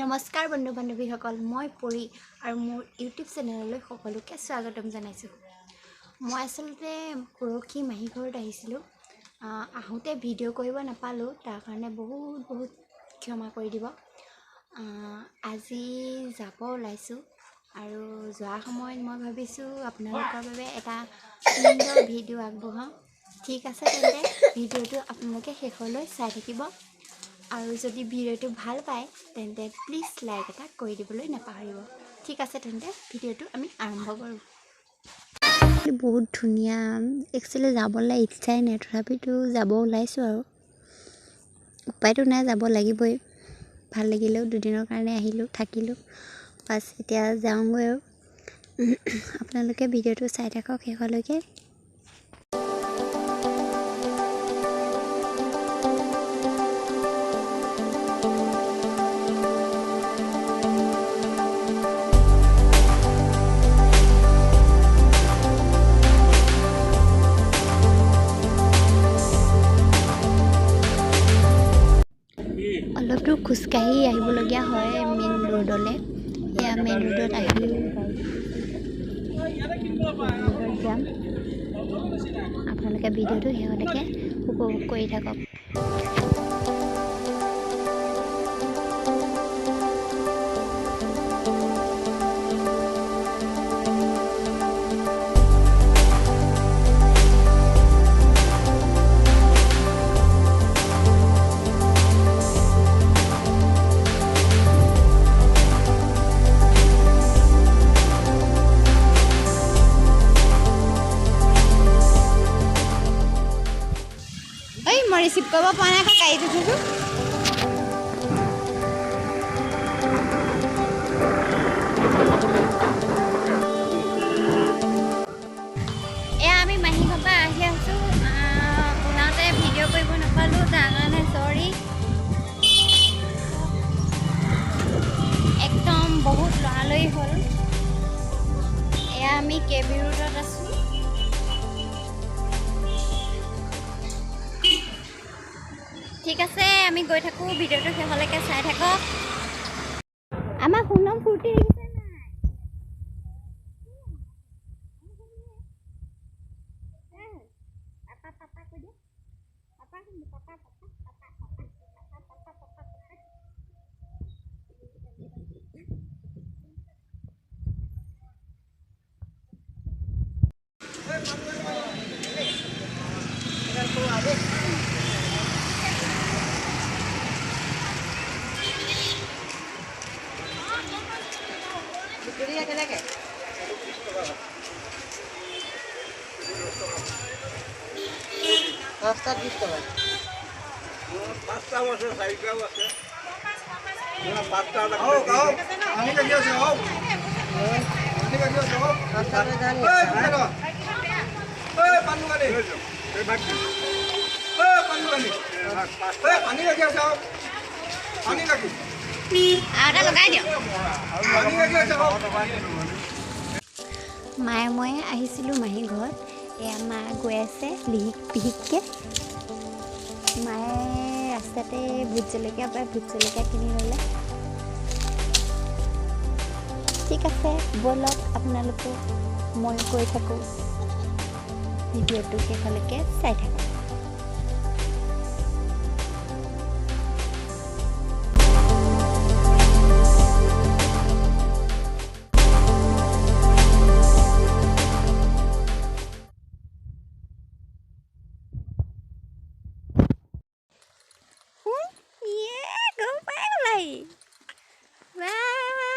নমস্কাৰ বন্ধু বান্ধৱীসকল, মই পৰি আৰু মোৰ ইউটিউব চেনেললৈ সকলোকে স্বাগতম জনাইছোঁ। মই আচলতে পৰহি মাহী ঘৰত আহিছিলোঁ। আহোঁতে ভিডিঅ' কৰিব নাপালোঁ, তাৰ কাৰণে বহুত ক্ষমা কৰি দিব। আজি যাব ওলাইছোঁ আৰু যোৱাৰ সময়ত মই ভাবিছোঁ আপোনালোকৰ বাবে এটা সুন্দৰ ভিডিঅ' আগবঢ়াওঁ। ঠিক আছে, তেন্তে ভিডিঅ'টো আপোনালোকে শেষলৈ চাই থাকিব আৰু যদি ভিডিঅ'টো ভাল পায় তেন্তে প্লিজ লাইক এটা কৰি দিবলৈ নাপাহৰিব। ঠিক আছে, তেন্তে ভিডিঅ'টো আমি আৰম্ভ কৰোঁ। বহুত ধুনীয়া, একচুৱেলি যাবলৈ ইচ্ছাই নাই, তথাপিতো যাব ওলাইছোঁ আৰু উপায়তো নাই, যাব লাগিবই। ভাল লাগিলেও দুদিনৰ কাৰণে আহিলোঁ, থাকিলোঁ, বাছ এতিয়া যাওঁগৈ আৰু আপোনালোকে ভিডিঅ'টো চাই থাকক শেষলৈকে। অলপ দূৰ খোজকাঢ়ি আহিবলগীয়া হয় মেইন ৰোডলৈ। এয়া মেইন ৰোডত আহি যাম। আপোনালোকে ভিডিঅ'টো শেষলৈকে উপভোগ কৰি থাকক। মই ৰিচিভ কৰিব পৰা নাই, আকৌ গাড়ীত উঠিছোঁ। এয়া আমি মাহী ঘৰৰ পৰা আহি আছোঁ। ওলাওঁতে ভিডিঅ' কৰিব নাপালোঁ, তাৰ কাৰণে চৰি। একদম বহুত লৰালৰি হ'ল। এয়া আমি কেবি ৰোডত আছোঁ। ঠিক আছে, আমি গৈ থাকোঁ, ভিডিঅ'টো শেষলৈকে চাই থাকক। আমাৰ সুনম ফূৰ্তি দেখিছে নাই? পাঁচটা 20 টকা। পাঁচটাও আছে, চাৰিটাও আছে। পাঁচটা মায়ে ময়ে আহিছিলোঁ মাহী ঘৰত। এয়া মা গৈ আছে পিহিককৈ। মায়ে ৰাস্তাতে ভোট জলকীয়া পায়, ভোট জলকীয়া কিনি ল'লে। ঠিক আছে, ব'লক আপোনালোকো মই গৈ থাকোঁ, ভিডিঅ'টো শেষলৈকে চাই থাকোঁ।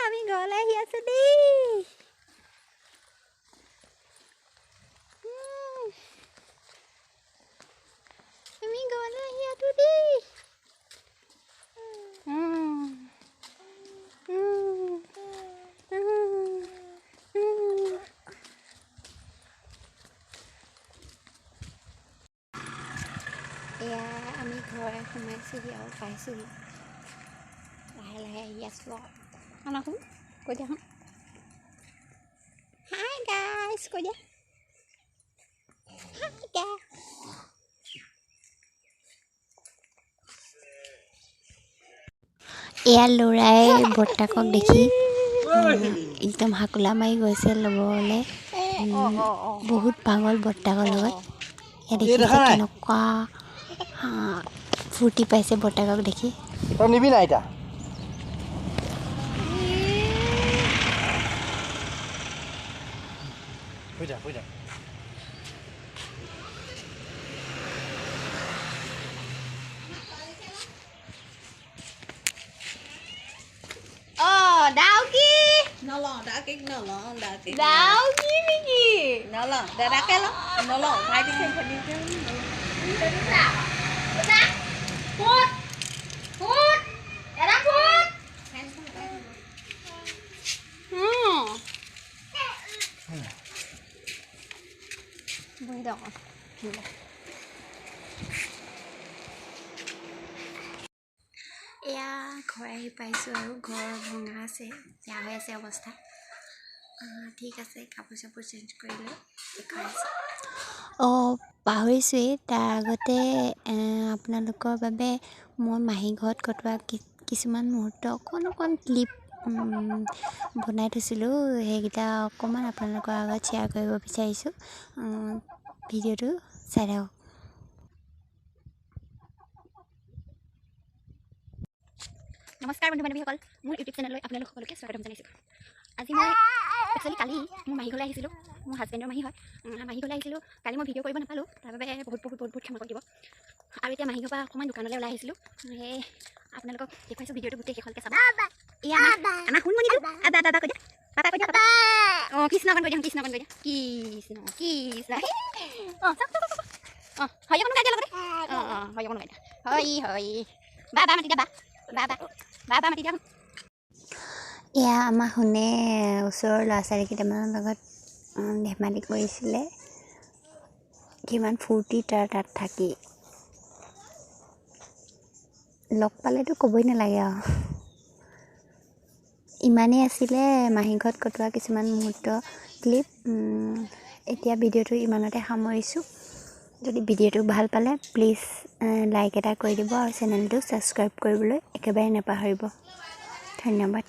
আমি ঘৰলৈ আহি আছোঁ দেই। আমি ঘৰলৈ আহি আছোঁ দেই। এয়া আমি ঘৰে সোমাইছোঁহি আৰু পাইছোঁহি। লাহে লাহে আহি আছোঁ আৰু শুন কৈ দিয়া, শুন হাই গাইজ কৈ দিয়া, হাই গাইজ। এয়া ল'ৰাই বৰ্তাকক দেখি একদম হাকোলা মাৰি গৈছে ল'বলৈ। বহুত পাগল বৰ্তাকৰ লগত। এয়া দেখিছে কেনেকুৱা ফূৰ্তি পাইছে বৰ্তাকক দেখি। তই নিবি নাই এতিয়া শুই যা Dauki. Nolong, đã cái nolong, đã cái Dauki Miki. nolong, đã cái lo, nolong, hai cái thêm phần đi chứ. Phút. Phút. Đã đang phút. Vui đỏ. এয়া ঘৰ আহি পাইছোঁ আৰু ঘৰ ভঙা আছে, বেয়া হৈ আছে অৱস্থা। ঠিক আছে, কাপোৰ চাপোৰ চেঞ্জ কৰি লৈ দেখুৱাইছোঁ। পাহৰিছোঁৱেই, তাৰ আগতে আপোনালোকৰ বাবে মই মাহী ঘৰত কটোৱা কিছুমান মুহূৰ্ত অকণ ক্লিপ বনাই থৈছিলোঁ। সেইকেইটা অকণমান আপোনালোকৰ আগত শ্বেয়াৰ কৰিব বিচাৰিছোঁ। ভিডিঅ'টো চাই থাকক। নমস্কাৰ বন্ধু বান্ধৱীসকল, মোৰ ইউটিউব চেনেললৈ আপোনালোক সকলোকে স্বাগতম জনাইছোঁ। আজি মই একচুৱেলি কালি মোৰ মাহী ঘৰলৈ আহিছিলোঁ। মোৰ হাজবেণ্ডৰ মাহী হয়। মাহী ঘৰলৈ আহিছিলোঁ। কালি মই ভিডিঅ' কৰিব নাপালোঁ, তাৰ বাবে বহুত ক্ষমা কৰি দিব। আৰু এতিয়া মাহী ঘৰৰ পৰা অকণমান দোকানলৈ ওলাই আহিছিলোঁ। সেই আপোনালোকক দেখুৱাইছোঁ, ভিডিঅ'টো গোটেই শেষলৈকে চাব। এয়া আমাৰ সোণমণিটো বাবা কৈ দিয়া, পাপা কৈ দিয়া, পাপা। কৃষ্ণ অকণ কৈ দিয়া, কৃষ্ণ অকণ কৈ দিয়া, কৃষ্ণ হয় অকণ গাই দিয়া লগতে। হয় অকণ গাই দিয়া, হয় বাবা মাতি দিয়া, বাবা মাতি দিয়া। এয়া আমাৰ শুনে ওচৰৰ ল'ৰা ছোৱালী কেইটামানৰ লগত ধেমালি কৰিছিলে। কিমান ফূৰ্তি তাত থাকি, লগ পালেতো ক'বই নালাগে আৰু। ইমানেই আছিলে মাহী ঘৰত কটোৱা কিছুমান মুহূৰ্ত ক্লিপ। এতিয়া ভিডিঅ'টো ইমানতে সামৰিছোঁ। যদি ভিডিঅ'টো ভাল পালে প্লিজ লাইক এটা কৰি দিব আৰু চেনেলটো ছাবস্ক্ৰাইব কৰিবলৈ একেবাৰে নাপাহৰিব। ধন্যবাদ।